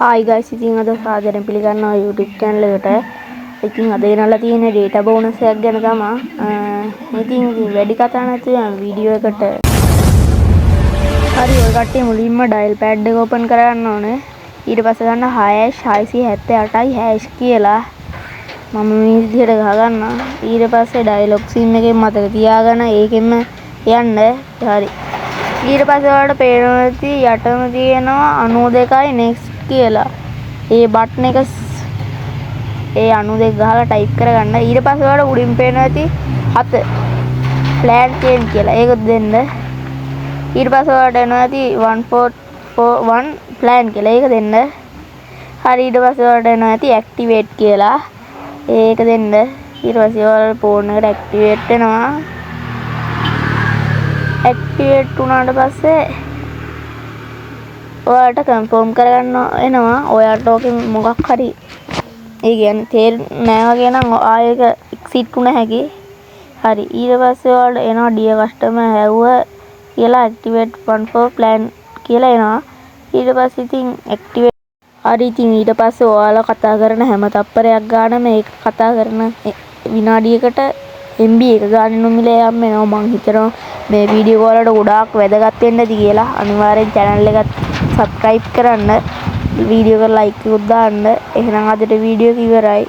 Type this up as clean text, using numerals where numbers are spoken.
Hi guys, ඉතින් අද සාදරයෙන් පිළිගන්නවා YouTube channel එකට. ඉතින් අද ගෙනල්ලා තියෙන data bonus එකක් ගැන තමයි. ඉතින් වැඩි කතා නැතුව වීඩියෝ එකට. හරි ඔය කට්ටිය මුලින්ම dial pad එක open කරගන්න ඕනේ. ඊට පස්සේ ගන්න #678යි hash කියලා. මම මේ විදිහට ගහගන්නවා. ඊට පස්සේ dialog sim එකෙන් මතක තියාගෙන ඒකෙන්ම යන්න. හරි. ඊට පස්සේ ඔයාලට පේනවා ඇති යටම තියෙනවා 92යි next කියලා. ඒ බටන් එක ඒ 92 ගහලා ටයිප් කරගන්න. ඊට පස්සේ ඔයාලට උඩින් පේනවා ඇති 7 plan change කියලා. ඒක දෙන්න. ඊට පස්සේ ඔයාලට එනවා ඇති 1441 plan කියලා. ඒක දෙන්න. හරි ඊට පස්සේ ඔයාලට එනවා ඇති activate කියලා. ඒක දෙන්න. ඊට පස්සේ ඔයාලට phone එකට activate වෙනවා. activate වුණාට පස්සේ ඔයාලට confirm කරගන්න එනවා. ඔයාලට ඕකේ මොකක් හරි ඒ කියන්නේ තේරෙන්නේ නැහැ වගේ නම් ආයෙක exit වුණ හැකි. හරි ඊට පස්සේ ඔයාලට එනවා dear customer have කියලා activate one for plan කියලා එනවා. ඊට පස්සේ ඉතින් activate හරි ඉතින් ඊට පස්සේ ඔයාලා කතා කරන හැම තප්පරයක් ගන්න මේක කතා කරන විනාඩියකට MB එක ගන්න නොමිලේ යම් වෙනවා. මං හිතනවා මේ වීඩියෝ වලට ගොඩාක් වැදගත් වෙන්න ඇති කියලා. අනිවාර්යෙන් channel එක subscribe කරන්න, වීඩියෝ එක like එකක් දාන්න. එහෙනම් අදට වීඩියෝ එක ඉවරයි.